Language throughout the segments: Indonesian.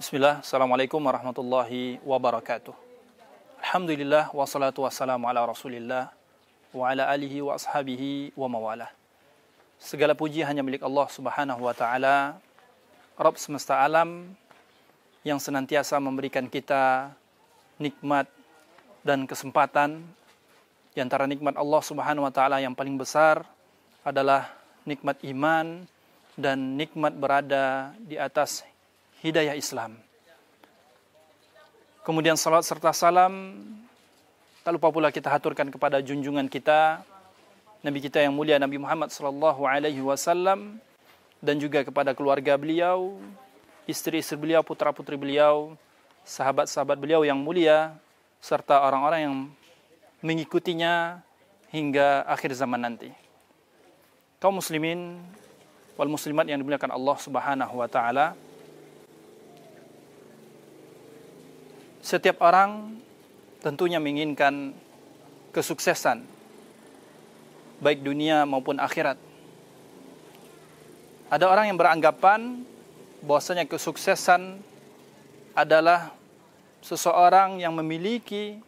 Bismillah, Assalamualaikum warahmatullahi wabarakatuh. Alhamdulillah, wassalatu wassalamu ala rasulillah wa ala alihi wa ashabihi wa mawalah. Segala puji hanya milik Allah subhanahu wa ta'ala, Rabb semesta alam, yang senantiasa memberikan kita nikmat dan kesempatan. Di antara nikmat Allah subhanahu wa ta'ala yang paling besar adalah nikmat iman dan nikmat berada di atas hidayah Islam. Kemudian salat serta salam tak lupa pula kita haturkan kepada junjungan kita, Nabi kita yang mulia Nabi Muhammad sallallahu alaihi wasallam, dan juga kepada keluarga beliau, istri-istri beliau, putra-putri beliau, sahabat-sahabat beliau yang mulia, serta orang-orang yang mengikutinya hingga akhir zaman nanti. Kaum muslimin wal muslimat yang dimuliakan Allah subhanahu wa ta'ala, setiap orang tentunya menginginkan kesuksesan, baik dunia maupun akhirat. Ada orang yang beranggapan bahwasanya kesuksesan adalah seseorang yang memiliki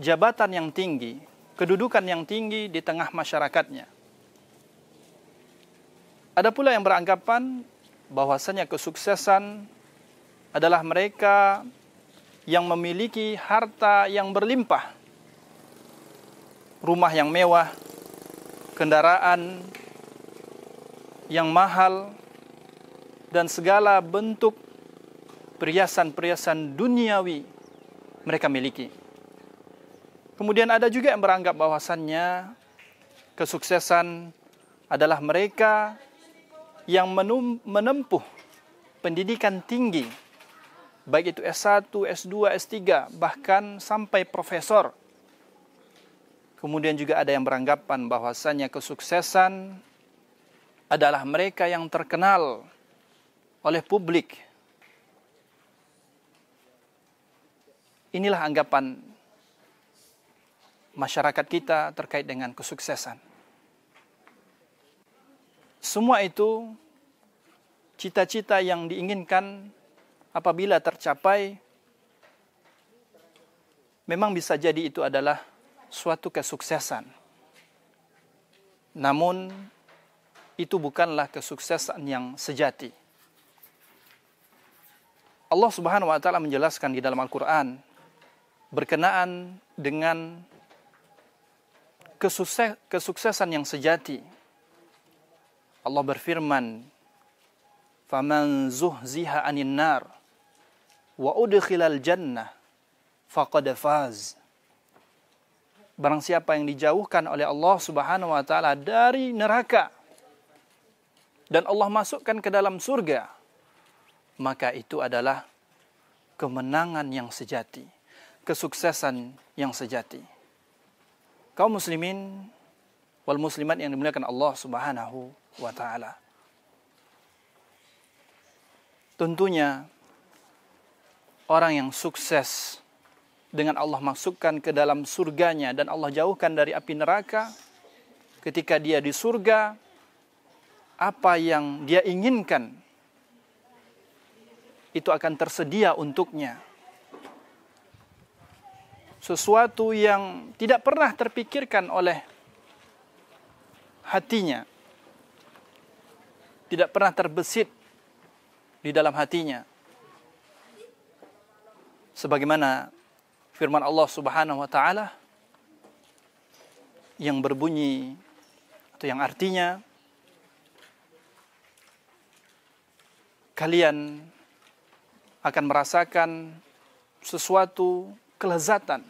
jabatan yang tinggi, kedudukan yang tinggi di tengah masyarakatnya. Ada pula yang beranggapan bahwasanya kesuksesan adalah mereka yang memiliki harta yang berlimpah, rumah yang mewah, kendaraan yang mahal, dan segala bentuk perhiasan-perhiasan duniawi mereka miliki. Kemudian ada juga yang beranggap bahwasannya kesuksesan adalah mereka yang menempuh pendidikan tinggi, baik itu S1, S2, S3, bahkan sampai profesor. Kemudian juga ada yang beranggapan bahwasannya kesuksesan adalah mereka yang terkenal oleh publik. Inilah anggapan masyarakat kita terkait dengan kesuksesan. Semua itu cita-cita yang diinginkan apabila tercapai, memang bisa jadi itu adalah suatu kesuksesan. Namun, itu bukanlah kesuksesan yang sejati. Allah subhanahu wa ta'ala menjelaskan di dalam Al-Quran berkenaan dengan kesuksesan yang sejati. Allah berfirman, "Faman zuhziha 'anil nar wa udkhilal jannah faqad faz." Barang siapa yang dijauhkan oleh Allah Subhanahu wa taala dari neraka dan Allah masukkan ke dalam surga, maka itu adalah kemenangan yang sejati, kesuksesan yang sejati. Kaum muslimin wal muslimat yang dimuliakan Allah Subhanahu wa taala, tentunya orang yang sukses dengan Allah masukkan ke dalam surganya dan Allah jauhkan dari api neraka, ketika dia di surga, apa yang dia inginkan itu akan tersedia untuknya. Sesuatu yang tidak pernah terpikirkan oleh hatinya, tidak pernah terbesit di dalam hatinya. Sebagaimana firman Allah Subhanahu wa taala yang berbunyi atau yang artinya, kalian akan merasakan sesuatu kelezatan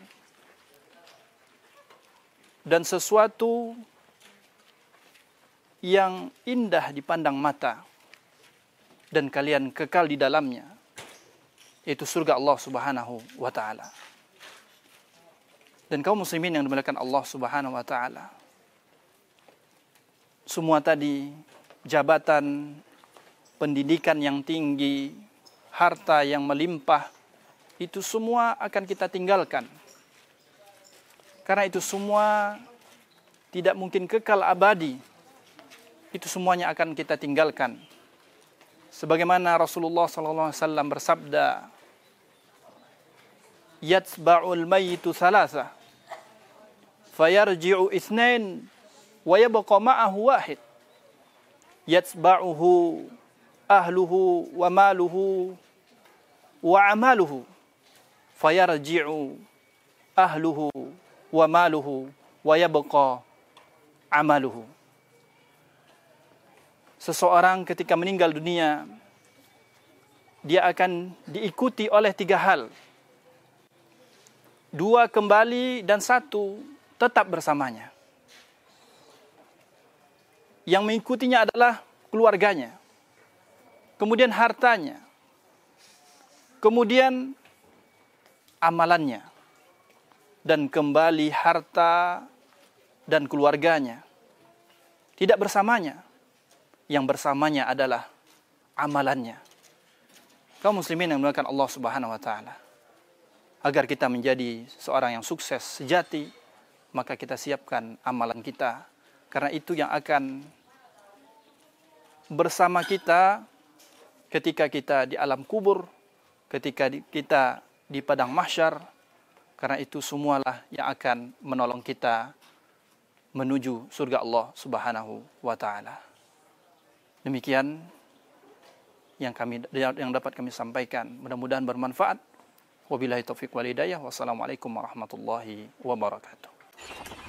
dan sesuatu yang indah dipandang mata, dan kalian kekal di dalamnya, yaitu surga Allah Subhanahu wa ta'ala. Dan kaum muslimin yang dimuliakan Allah Subhanahu wa ta'ala, semua tadi, jabatan, pendidikan yang tinggi, harta yang melimpah, itu semua akan kita tinggalkan. Karena itu semua tidak mungkin kekal abadi. Itu semuanya akan kita tinggalkan. Sebagaimana Rasulullah SAW bersabda, "Yatsba'ul mayyitu thalatha, fayarji'u itsnain, wa yabqa ma'ahu wahid. Yatsba'uhu ahluhu wa maluhu wa amaluhu, fayarji'u ahluhu wa maluhu wa yabqa amaluhu." Seseorang ketika meninggal dunia, dia akan diikuti oleh 3 hal. 2 kembali dan 1 tetap bersamanya. Yang mengikutinya adalah keluarganya, kemudian hartanya, kemudian amalannya, dan kembali harta dan keluarganya. Tidak bersamanya. Yang bersamanya adalah amalannya. Kaum muslimin yang dimuliakan Allah Subhanahu wa taala, agar kita menjadi seorang yang sukses sejati, maka kita siapkan amalan kita, karena itu yang akan bersama kita ketika kita di alam kubur, ketika kita di padang mahsyar. Karena itu semualah yang akan menolong kita menuju surga Allah Subhanahu wa taala. Demikian yang dapat kami sampaikan, mudah-mudahan bermanfaat. Wabillahi taufiq wal hidayah. Wassalamualaikum warahmatullahi wabarakatuh.